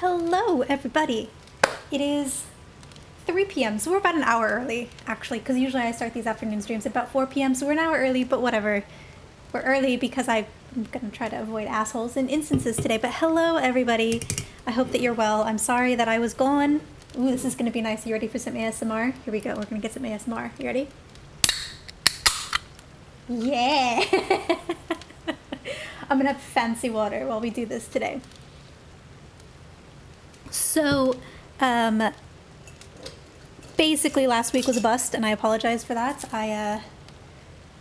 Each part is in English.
Hello, everybody. It is 3 p.m., so we're about an hour early, actually, because usually I start these afternoon streams at about 4 p.m., so we're an hour early, but whatever. We're early because I'm going to try to avoid assholes and instances today, but hello, everybody. I hope that you're well. I'm sorry that I was gone. Ooh, this is going to be nice. You ready for some ASMR? Here we go. We're going to get some ASMR. You ready? Yeah! I'm going to have fancy water while we do this today. So, basically last week was a bust, and I apologize for that. I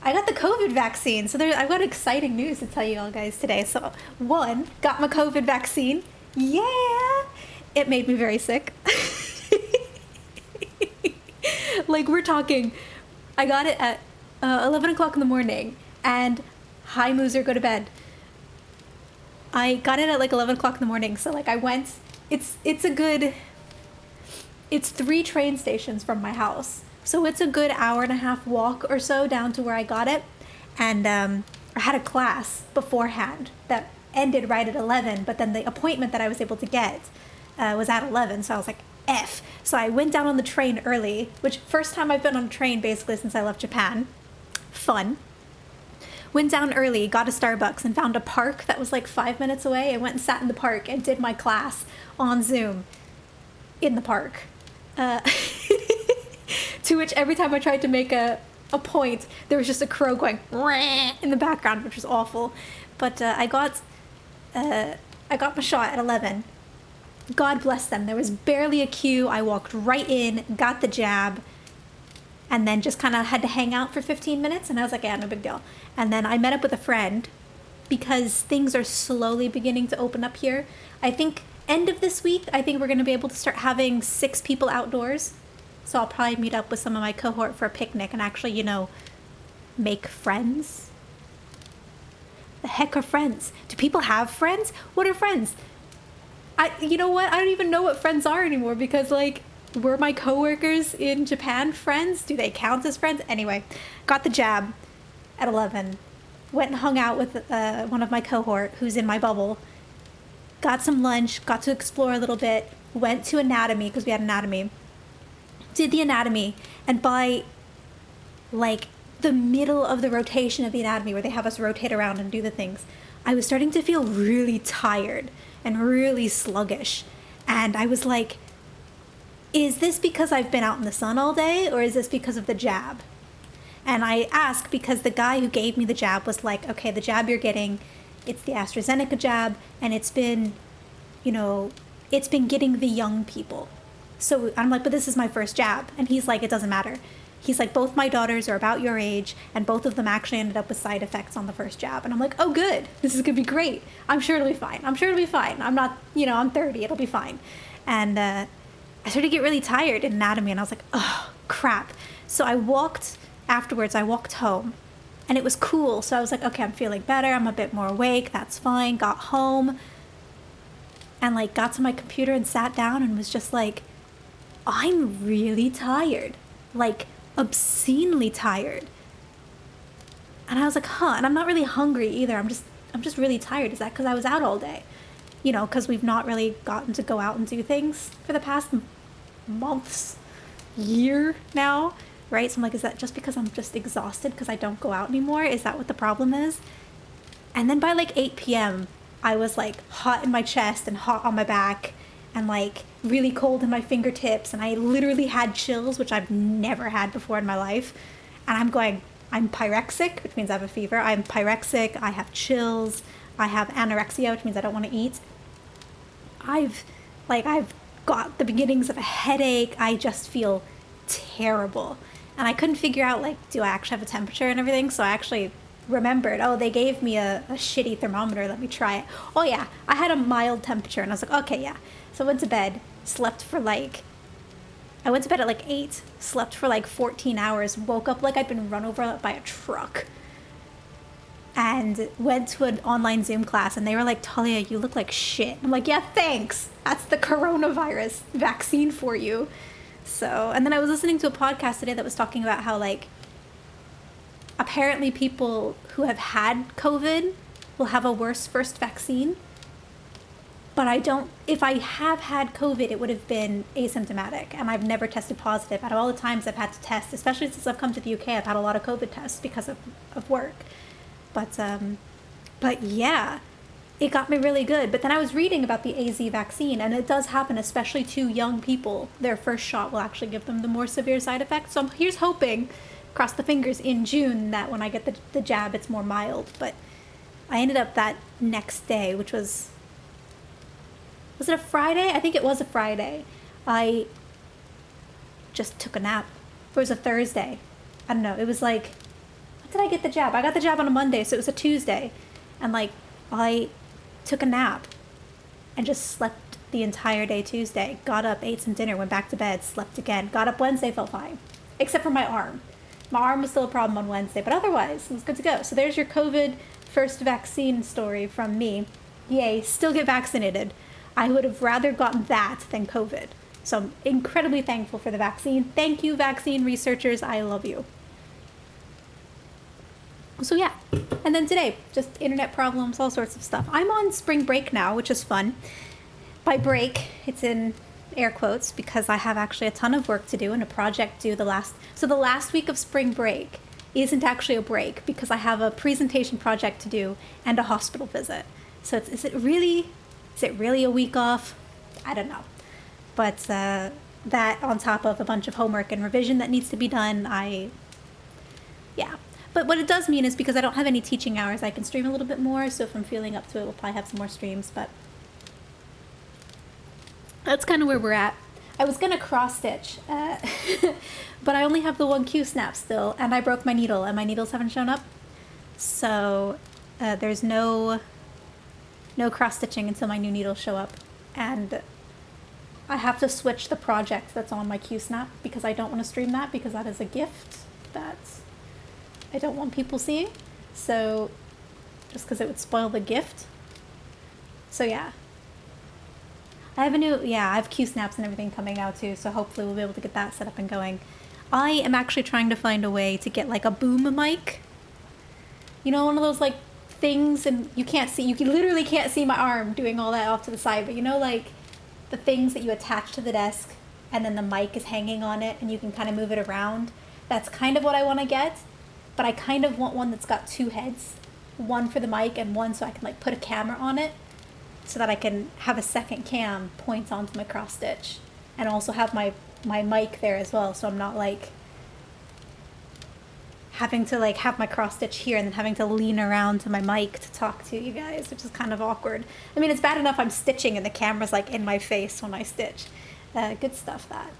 got the COVID vaccine, so I've got exciting news to tell you all guys today. So, one, got my COVID vaccine. Yeah! It made me very sick. Like, we're talking, I got it at 11 o'clock in the morning, and hi, Mooser, go to bed. I got it at like 11 o'clock in the morning, so like I went... It's 3 train stations from my house. So it's a good hour and a half walk or so down to where I got it. And I had a class beforehand that ended right at 11, but then the appointment that I was able to get was at 11. So I was like, F. So I went down on the train early, which first time I've been on a train basically since I left Japan. Fun. Went down early, got a Starbucks, and found a park that was like 5 minutes away. I went and sat in the park and did my class on Zoom in the park. To which every time I tried to make a point, there was just a crow going in the background, which was awful. But I got my shot at 11. God bless them. There was barely a queue. I walked right in, got the jab, and then just kind of had to hang out for 15 minutes. And I was like, yeah, no big deal. And then I met up with a friend because things are slowly beginning to open up here. I think end of this week, I think we're going to be able to start having 6 people outdoors. So I'll probably meet up with some of my cohort for a picnic and actually, you know, make friends. The heck are friends? Do people have friends? What are friends? You know what? I don't even know what friends are anymore because, like, were my coworkers in Japan friends? Do they count as friends? Anyway, got the jab at 11. Went and hung out with one of my cohort who's in my bubble. Got some lunch, got to explore a little bit. Went to anatomy because we had anatomy. Did the anatomy, and by like the middle of the rotation of the anatomy where they have us rotate around and do the things, I was starting to feel really tired and really sluggish. And I was like, is this because I've been out in the sun all day, or is this because of the jab? And I asked because the guy who gave me the jab was like, okay, the jab you're getting, it's the AstraZeneca jab, and it's been, you know, it's been getting the young people. So I'm like, but this is my first jab. And he's like, it doesn't matter. He's like, both my daughters are about your age, and both of them actually ended up with side effects on the first jab. And I'm like, oh, good. This is going to be great. I'm sure it'll be fine. I'm sure it'll be fine. I'm not, you know, I'm 30. It'll be fine. And I started to get really tired in anatomy, and I was like, oh, crap. So I walked home, and it was cool. So I was like, okay, I'm feeling better. I'm a bit more awake. That's fine. Got home and like got to my computer and sat down and was just like, I'm really tired, like obscenely tired. And I was like, huh, and I'm not really hungry either. I'm just really tired. Is that because I was out all day? You know, because we've not really gotten to go out and do things for the past months, year now, right? So I'm like, is that just because I'm just exhausted because I don't go out anymore? Is that what the problem is? And then by like 8 p.m., I was like hot in my chest and hot on my back and like really cold in my fingertips. And I literally had chills, which I've never had before in my life. And I'm pyrexic, which means I have a fever. I'm pyrexic. I have chills. I have anorexia, which means I don't want to eat. I've got the beginnings of a headache. I just feel terrible. And I couldn't figure out, like, do I actually have a temperature and everything? So I actually remembered, oh, they gave me a shitty thermometer. Let me try it. Oh, yeah, I had a mild temperature. And I was like, okay, yeah. So I went to bed, I went to bed at like 8, slept for like 14 hours, woke up like I'd been run over by a truck. And went to an online Zoom class, and they were like, Talia, you look like shit. I'm like, yeah, thanks. That's the coronavirus vaccine for you. So, and then I was listening to a podcast today that was talking about how, like, apparently people who have had COVID will have a worse first vaccine. but I don't, if I have had COVID, it would have been asymptomatic, and I've never tested positive. Out of all the times I've had to test, especially since I've come to the UK, I've had a lot of COVID tests because of work. But yeah, it got me really good. But then I was reading about the AZ vaccine, and it does happen, especially to young people. Their first shot will actually give them the more severe side effects. So here's hoping, cross the fingers, in June that when I get the jab, it's more mild. But I ended up that next day, which was it a Friday? I think it was a Friday. I just took a nap. It was a Thursday. I don't know. It was like, when did I get the jab? I got the jab on a Monday, so it was a Tuesday. And like, I took a nap and just slept the entire day Tuesday. Got up, ate some dinner, went back to bed, slept again. Got up Wednesday, felt fine. Except for my arm. My arm was still a problem on Wednesday, but otherwise, it was good to go. So there's your COVID first vaccine story from me. Yay, still get vaccinated. I would have rather gotten that than COVID. So I'm incredibly thankful for the vaccine. Thank you, vaccine researchers. I love you. So yeah, and then today, just internet problems, all sorts of stuff. I'm on spring break now, which is fun. By break, it's in air quotes because I have actually a ton of work to do and a project due the last week of spring break isn't actually a break because I have a presentation project to do and a hospital visit. So is it really a week off? I don't know. But that on top of a bunch of homework and revision that needs to be done, yeah. But what it does mean is because I don't have any teaching hours, I can stream a little bit more. So if I'm feeling up to it, we'll probably have some more streams. But that's kind of where we're at. I was going to cross stitch, but I only have the one Q snap still, and I broke my needle, and my needles haven't shown up. So there's no cross stitching until my new needles show up. And I have to switch the project that's on my Q snap because I don't want to stream that because that is a gift that I don't want people seeing. So just because it would spoil the gift. So yeah. I have Q snaps and everything coming now too, so hopefully we'll be able to get that set up and going. I am actually trying to find a way to get like a boom mic. You know, one of those like things, and you literally can't see my arm doing all that off to the side, but you know, like the things that you attach to the desk and then the mic is hanging on it and you can kind of move it around. That's kind of what I want to get, but I kind of want one that's got two heads, one for the mic and one so I can like put a camera on it so that I can have a second cam point onto my cross stitch and also have my mic there as well, so I'm not like having to like have my cross stitch here and then having to lean around to my mic to talk to you guys, which is kind of awkward. I mean, it's bad enough I'm stitching and the camera's like in my face when I stitch. Good stuff, that.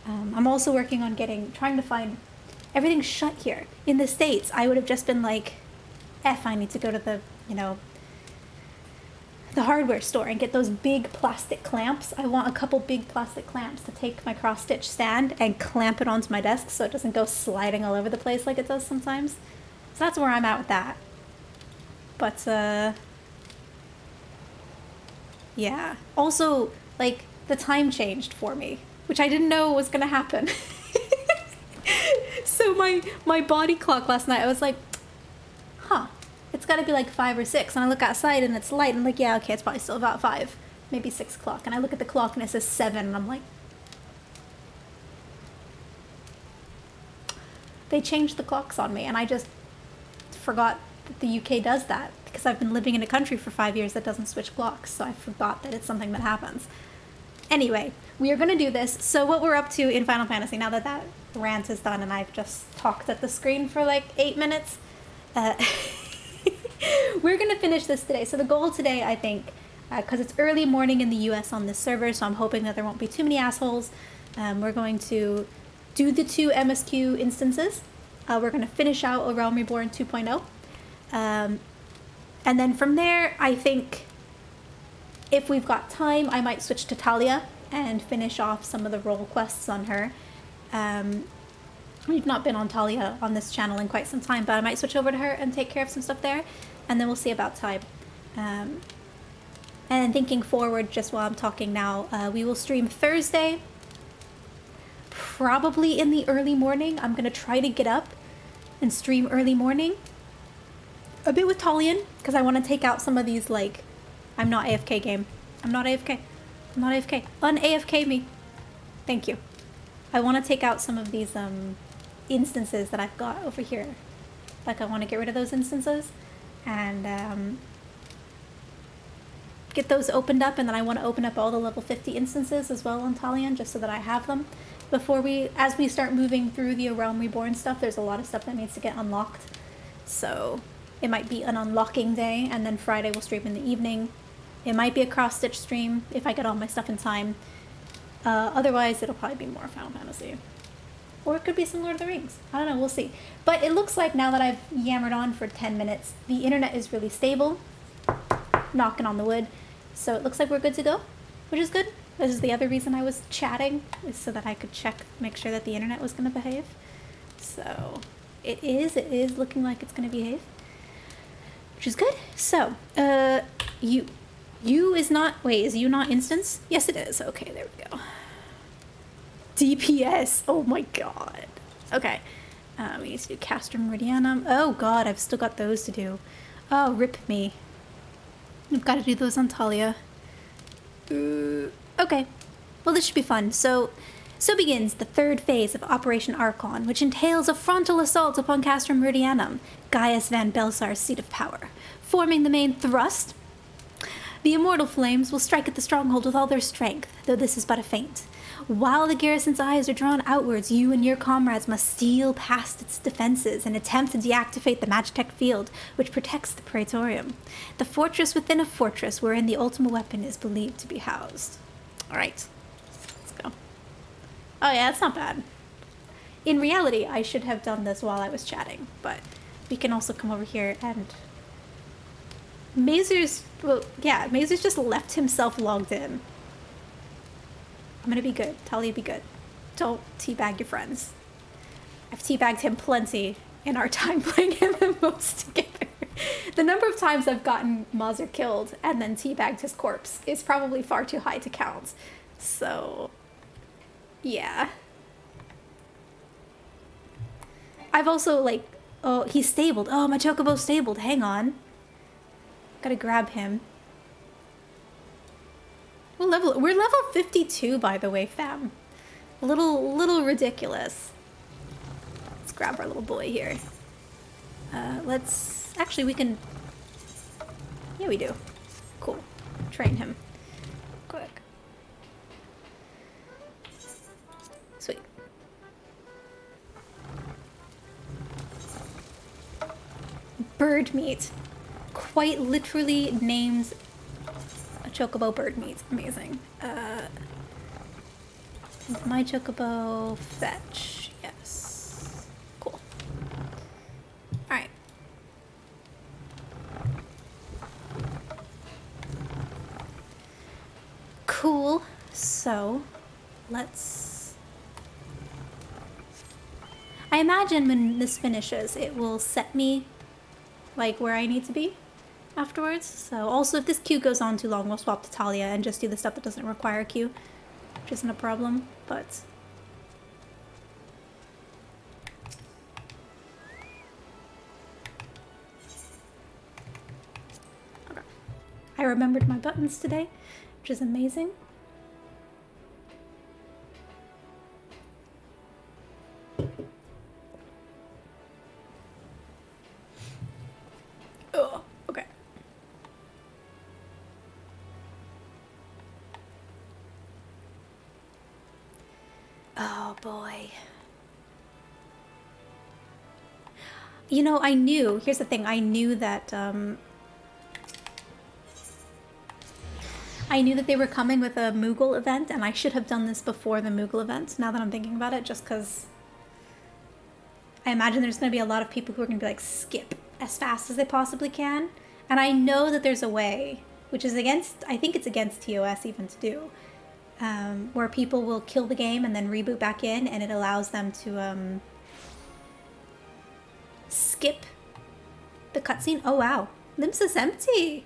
I'm also working on trying to find, everything's shut here. In the States, I would have just been like, I need to go to the hardware store and get those big plastic clamps. I want a couple big plastic clamps to take my cross stitch stand and clamp it onto my desk so it doesn't go sliding all over the place like it does sometimes. So that's where I'm at with that. But yeah. Also, like, the time changed for me, which I didn't know was gonna happen. So my body clock last night, I was like, it's got to be like 5 or 6, and I look outside and it's light, and I'm like, yeah, okay, it's probably still about 5, maybe 6 o'clock, and I look at the clock and it says 7, and I'm like, they changed the clocks on me, and I just forgot that the UK does that, because I've been living in a country for 5 years that doesn't switch clocks, so I forgot that it's something that happens. Anyway, we are going to do this. So what we're up to in Final Fantasy, now that that rant is done and I've just talked at the screen for like 8 minutes, we're going to finish this today. So the goal today, I think, because it's early morning in the US on this server, so I'm hoping that there won't be too many assholes, we're going to do the 2 MSQ instances. We're going to finish out A Realm Reborn 2.0. And then from there, I think if we've got time, I might switch to Talia and finish off some of the role quests on her. We've not been on Talia on this channel in quite some time, but I might switch over to her and take care of some stuff there, and then we'll see about time. And thinking forward, just while I'm talking now, we will stream Thursday, probably in the early morning. I'm going to try to get up and stream early morning. A bit with Talion, because I want to take out some of these, like, I'm not AFK game. I'm not AFK. I'm not AFK. Un-AFK me. Thank you. I want to take out some of these instances that I've got over here. Like, I want to get rid of those instances and get those opened up, and then I want to open up all the level 50 instances as well on Talion, just so that I have them. Before as we start moving through the Realm Reborn stuff, there's a lot of stuff that needs to get unlocked. So it might be an unlocking day, and then Friday we'll stream in the evening. It might be a cross-stitch stream if I get all my stuff in time. Otherwise, it'll probably be more Final Fantasy. Or it could be some Lord of the Rings. I don't know, we'll see. But it looks like now that I've yammered on for 10 minutes, the internet is really stable. Knocking on the wood. So it looks like we're good to go, which is good. This is the other reason I was chatting, is so that I could make sure that the internet was going to behave. So it is looking like it's going to behave, which is good. So, you is not, wait, is you not instance? Yes, it is. Okay, there we go. DPS. Oh my god. Okay. We need to do Castrum Meridianum. Oh god, I've still got those to do. Oh, rip me. I've got to do those on Talia. Okay. Well, this should be fun. So begins the third phase of Operation Archon, which entails a frontal assault upon Castrum Meridianum, Gaius Van Belsar's seat of power. Forming the main thrust, the immortal flames will strike at the stronghold with all their strength, though this is but a feint. While the garrison's eyes are drawn outwards, you and your comrades must steal past its defenses and attempt to deactivate the Magitech field, which protects the Praetorium, the fortress within a fortress wherein the ultimate weapon is believed to be housed. Alright, let's go. Oh yeah, that's not bad. In reality, I should have done this while I was chatting, but we can also come over here and... Mazer's just left himself logged in. I'm gonna be good. Talia, be good. Don't teabag your friends. I've teabagged him plenty in our time playing MMOs together. The number of times I've gotten Mazer killed and then teabagged his corpse is probably far too high to count. So, yeah. I've also, like, oh, he's stabled. Oh, my Chocobo's stabled. Hang on. Gotta grab him. We're level 52, by the way, fam. A little ridiculous. Let's grab our little boy here. Actually, we can... Yeah, we do. Cool. Train him. Quick. Sweet. Bird meat. Quite literally names a chocobo bird meat. Amazing. My chocobo fetch. Yes. Cool. Alright. Cool. So, let's... I imagine when this finishes, it will set me, like, where I need to be afterwards. So, also, if this queue goes on too long, we'll swap to Talia and just do the stuff that doesn't require a queue, which isn't a problem, but... Okay. I remembered my buttons today, which is amazing. Oh, okay. Oh boy. You know, here's the thing, I knew that they were coming with a Moogle event, and I should have done this before the Moogle event, now that I'm thinking about it, just because I imagine there's going to be a lot of people who are going to be like, skip as fast as they possibly can. And I know that there's a way, which is I think it's against TOS even to do, where people will kill the game and then reboot back in, and it allows them to skip the cutscene. Oh wow, Limps is empty.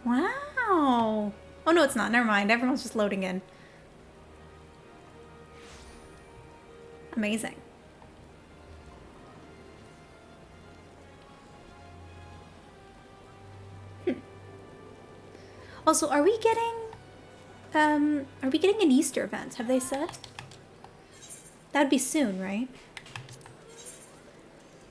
Wow. Oh no, it's not. Never mind. Everyone's just loading in. Amazing. Also, are we getting Are we getting an Easter event? Have they said? That'd be soon, right?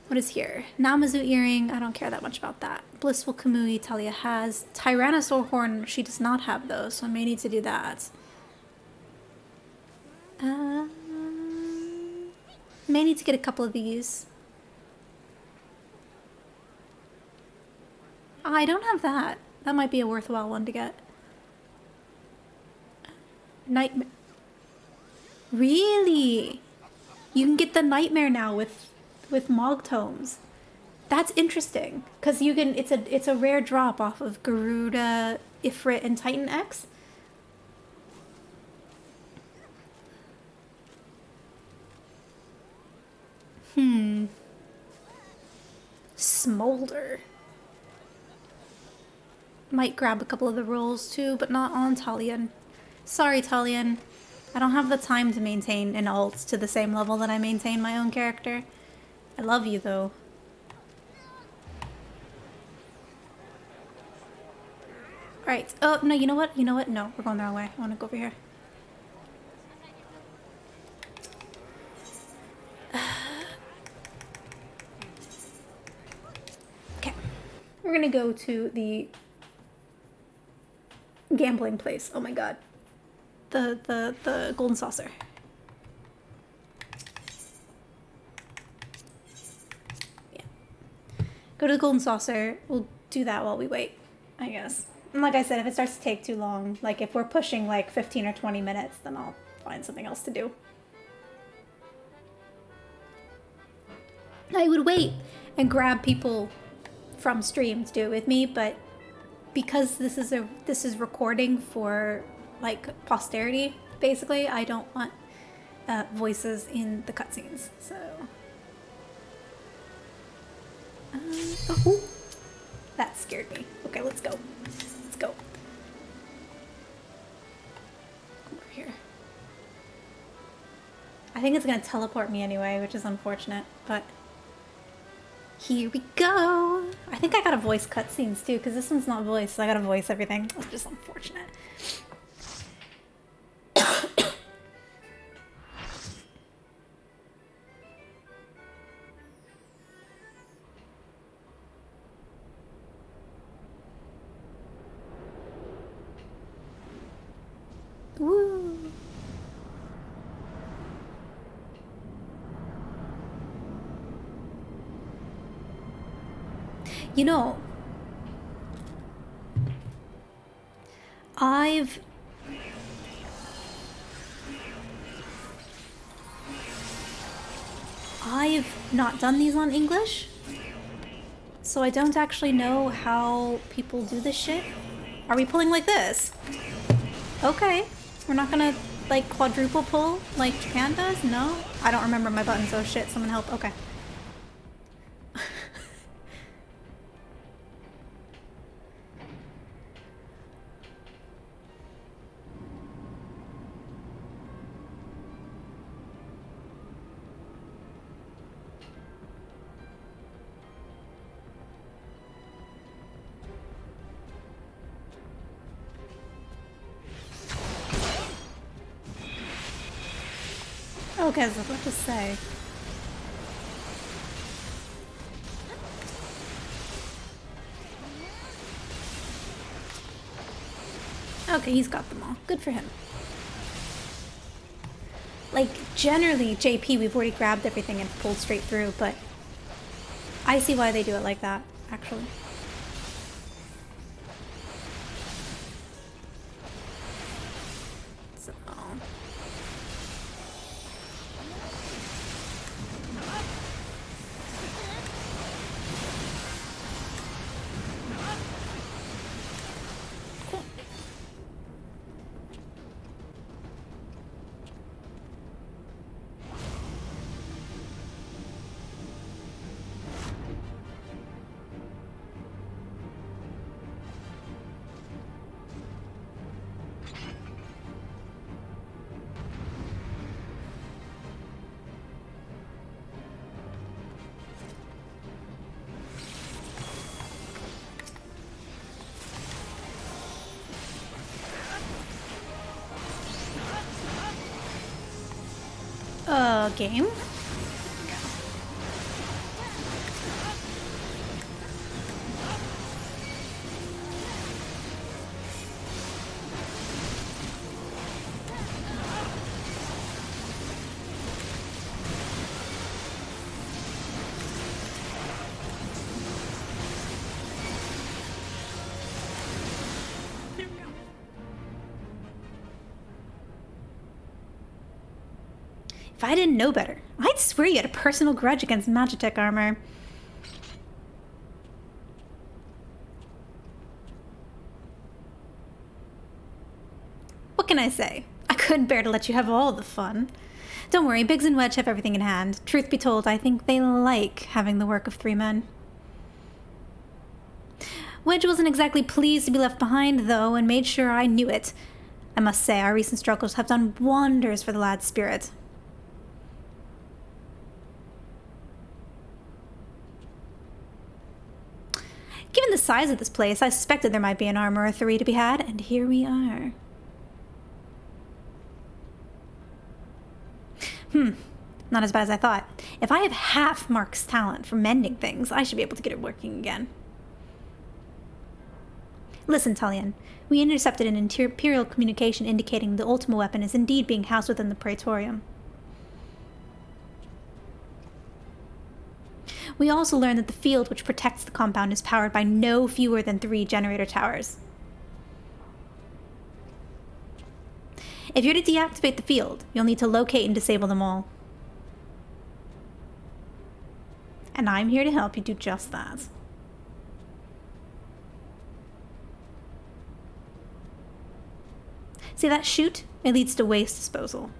What is here? Namazu earring. I don't care that much about that. Blissful Kamui, Talia has. Tyrannosaur horn. She does not have those, so I may need to do that. May need to get a couple of these. I don't have that. That might be a worthwhile one to get. Nightmare. Really? You can get the nightmare now with Mog tomes. That's interesting because you can. It's a rare drop off of Garuda, Ifrit, and Titan X. Smolder. Might grab a couple of the rolls too, but not on Talion. Sorry, Talion. I don't have the time to maintain an alt to the same level that I maintain my own character. I love you, though. Alright. Oh, no, you know what? You know what? No, we're going the wrong way. I want to go over here. Okay. We're gonna go to the gambling place. Oh my god. The golden saucer. Yeah. Go to the golden saucer. We'll do that while we wait, I guess. And like I said, if it starts to take too long, like if we're pushing like 15 or 20 minutes, then I'll find something else to do. I would wait and grab people from stream to do it with me, but because this is recording for like posterity, basically, I don't want voices in the cutscenes. So, oh, that scared me. Okay, let's go. Let's go. Over here. I think it's gonna teleport me anyway, which is unfortunate, but here we go. I think I gotta voice cutscenes too, because this one's not voiced, so I gotta voice everything. It's just unfortunate. Woo! You know, I've not done these on English, so I don't actually know how people do this shit. Are we pulling like this? Okay. We're not gonna, like, quadruple pull like Japan does? No? I don't remember my buttons. Oh shit, someone help. Okay. Okay, I was about to say. Okay, he's got them all. Good for him. Like, generally, JP, we've already grabbed everything and pulled straight through, but I see why they do it like that, actually. So... game. If I didn't know better, I'd swear you had a personal grudge against Magitech armor. What can I say? I couldn't bear to let you have all the fun. Don't worry, Biggs and Wedge have everything in hand. Truth be told, I think they like having the work of 3 men. Wedge wasn't exactly pleased to be left behind, though, and made sure I knew it. I must say, our recent struggles have done wonders for the lad's spirit. Given the size of this place, I suspected there might be an armor or 3 to be had, and here we are. Not as bad as I thought. If I have half Mark's talent for mending things, I should be able to get it working again. Listen, Tullian. We intercepted an Imperial communication indicating the Ultima weapon is indeed being housed within the Praetorium. We also learned that the field which protects the compound is powered by no fewer than 3 generator towers. If you're to deactivate the field, you'll need to locate and disable them all. And I'm here to help you do just that. See that chute? It leads to waste disposal.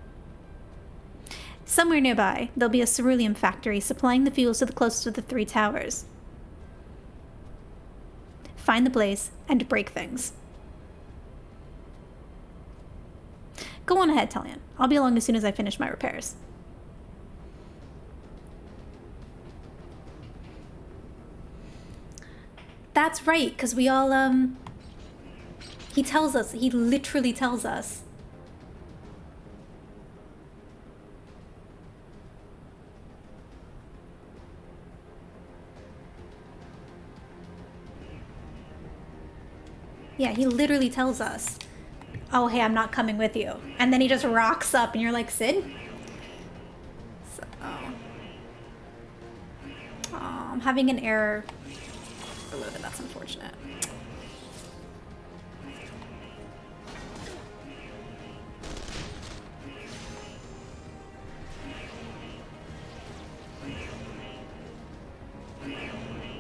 Somewhere nearby, there'll be a ceruleum factory supplying the fuels to the closest of the 3 towers. Find the place and break things. Go on ahead, Tullian. I'll be along as soon as I finish my repairs. That's right, because we all, he tells us, he literally tells us. Yeah, he literally tells us, oh, hey, I'm not coming with you. And then he just rocks up and you're like, Sid? So, oh, I'm having an error. A little bit, that's unfortunate.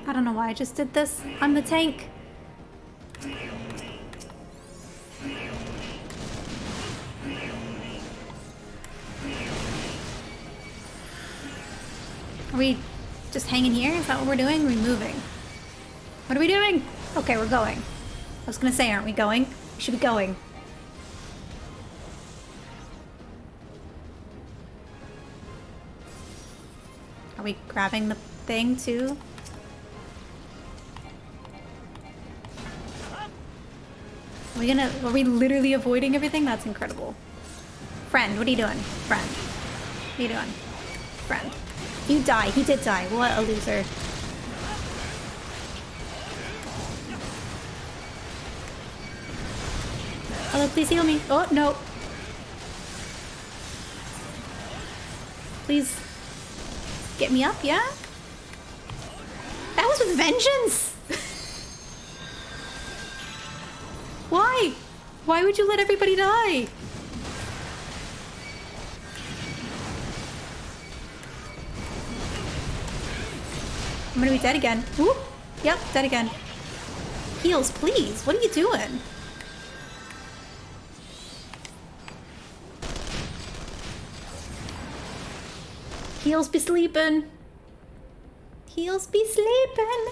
I don't know why I just did this. I'm the tank. Are we just hanging here? Is that what we're doing? Are we moving? What are we doing? Okay, we're going. I was gonna say, aren't we going? We should be going. Are we grabbing the thing too? Are we literally avoiding everything? That's incredible. Friend, what are you doing? Friend. What are you doing? Friend. You die. He did die. What a loser. Hello, please heal me. Oh, no. Please get me up, yeah? That was with vengeance! Why? Why would you let everybody die? I'm gonna be dead again. Whoop. Yep, dead again. Heals, please. What are you doing? Heals be sleeping. Heals be sleeping.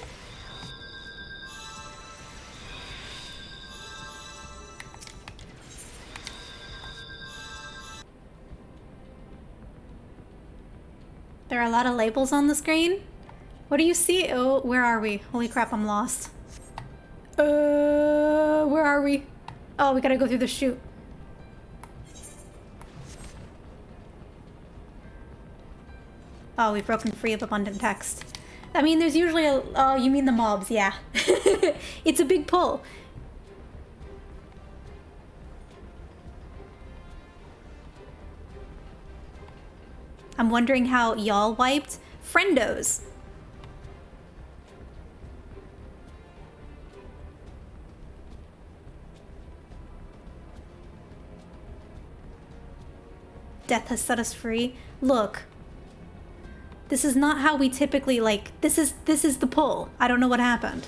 There are a lot of labels on the screen. What do you see? Oh, where are we? Holy crap, I'm lost. Where are we? Oh, we gotta go through the chute. Oh, we've broken free of abundant text. I mean, there's usually a... Oh, you mean the mobs, yeah. It's a big pull. I'm wondering how y'all wiped. Friendos. Death has set us free. Look. This is not how we typically, like, this is the pull. I don't know what happened.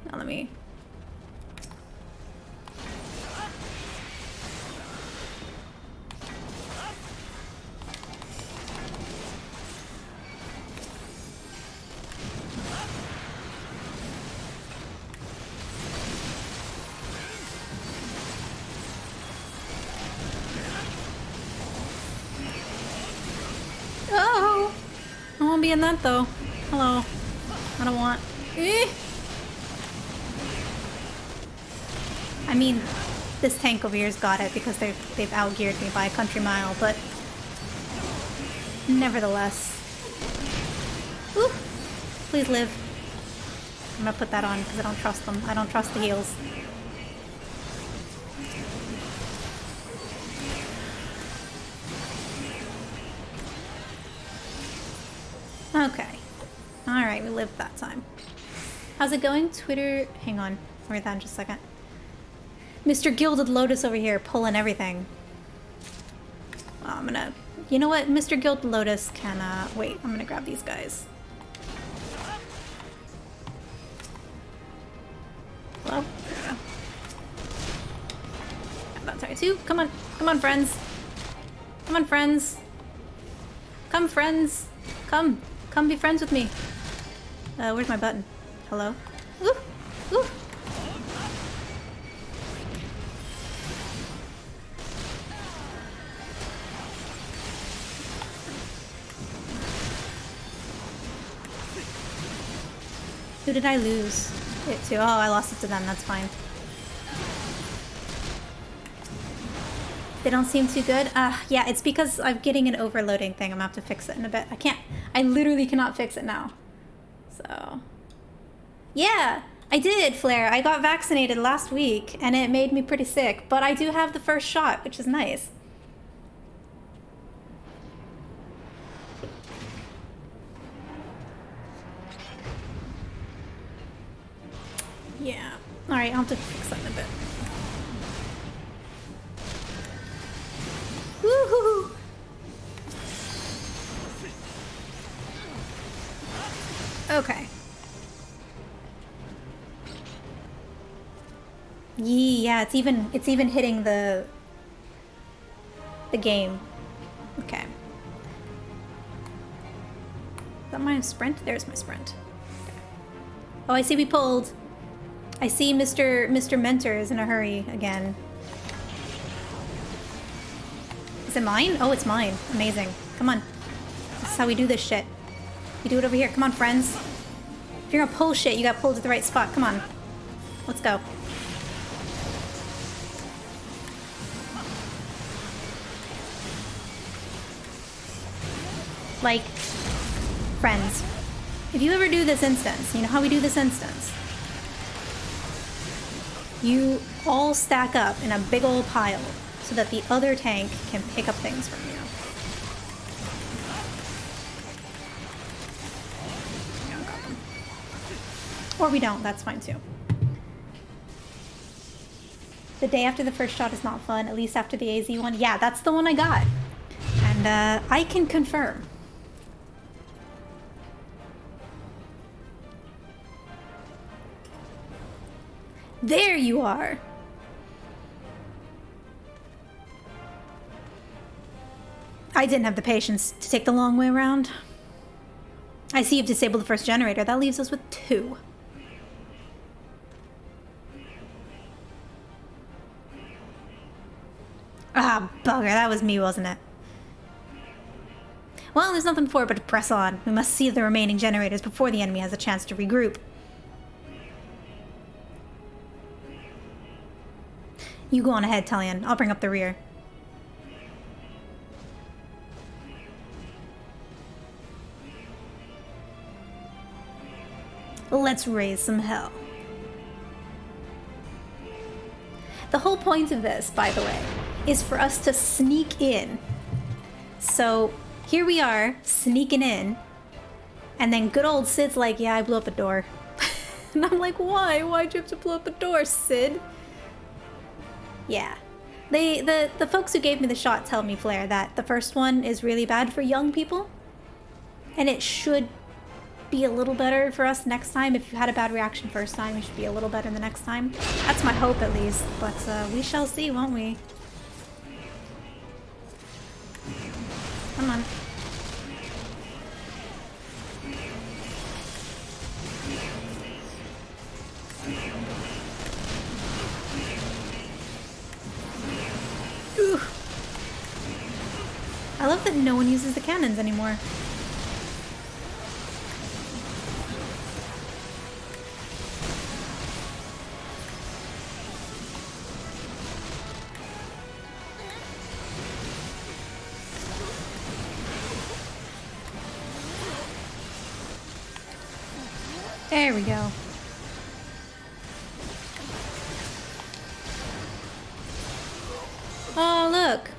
Now let me... Oh! I won't be in that though. Hello. I don't want... I mean, this tank over here's got it because they've outgeared me by a country mile, but... Nevertheless. Ooh! Please live. I'm gonna put that on because I don't trust them. I don't trust the heals. Okay. Alright, we lived that time. How's it going? Twitter... Hang on. I'll read that in just a second. Mr. Gilded Lotus over here pulling everything. Oh, I'm gonna... You know what? Mr. Gilded Lotus can... Wait, I'm gonna grab these guys. Hello? There we go. Got that sorry too. Come on. Come on, friends. Come on, friends. Come, friends. Come. Come be friends with me. Where's my button? Hello? Ooh! Ooh! Who did I lose it to? Oh, I lost it to them. That's fine. They don't seem too good? Yeah, it's because I'm getting an overloading thing. I'm gonna have to fix it in a bit. I can't. I literally cannot fix it now. So. Yeah, I did, Flare. I got vaccinated last week, and it made me pretty sick. But I do have the first shot, which is nice. Yeah. Alright, I'll have to fix that in a bit. Woohoo! Okay. Yeah, it's even hitting the game. Okay. Is that my sprint? There's my sprint. Okay. Oh, I see we pulled. I see Mr. Mentor is in a hurry again. Is it mine? Oh, it's mine. Amazing. Come on. This is how we do this shit. We do it over here. Come on, friends. If you're gonna pull shit, you gotta pull it at the right spot. Come on. Let's go. Like, friends. If you ever do this instance, you know how we do this instance? You all stack up in a big old pile so that the other tank can pick up things from you. Or we don't, that's fine too. The day after the first shot is not fun, at least after the AZ one. Yeah, that's the one I got. And I can confirm. There you are! I didn't have the patience to take the long way around. I see you've disabled the first generator. That leaves us with 2. Ah, bugger. That was me, wasn't it? Well, there's nothing for it but to press on. We must see the remaining generators before the enemy has a chance to regroup. You go on ahead, Talion. I'll bring up the rear. Let's raise some hell. The whole point of this, by the way, is for us to sneak in. So here we are, sneaking in, and then good old Sid's like, yeah, I blew up a door. And I'm like, why? Why'd you have to blow up a door, Sid? Yeah. The folks who gave me the shot tell me, Flair, that the first one is really bad for young people. And it should be a little better for us next time. If you had a bad reaction first time, it should be a little better the next time. That's my hope, at least. But we shall see, won't we? Come on. Ooh. I love that no one uses the cannons anymore. There we go. Oh, look.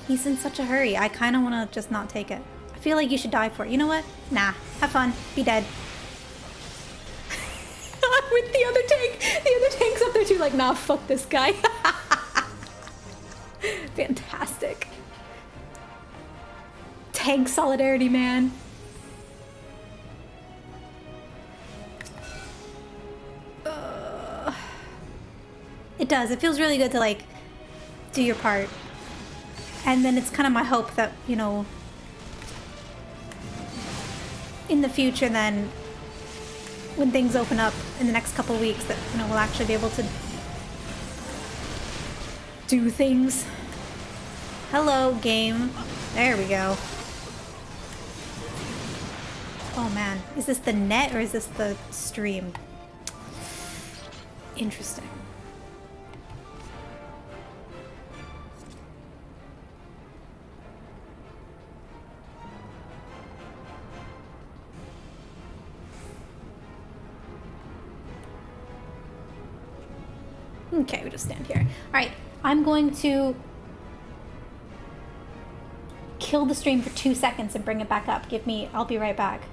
He's in such a hurry. I kind of want to just not take it. I feel like you should die for it. You know what? Nah. Have fun. Be dead. With the other tank. The other tank's up there too, like, nah, fuck this guy. Fantastic. Tank solidarity, man. It does. It feels really good to, like, do your part. And then it's kind of my hope that, you know, in the future then, when things open up in the next couple weeks, that, you know, we'll actually be able to do things. Hello, game. There we go. Oh, man. Is this the net or is this the stream? Interesting. Okay, we just stand here. Alright, I'm going to kill the stream for 2 seconds and bring it back up. I'll be right back.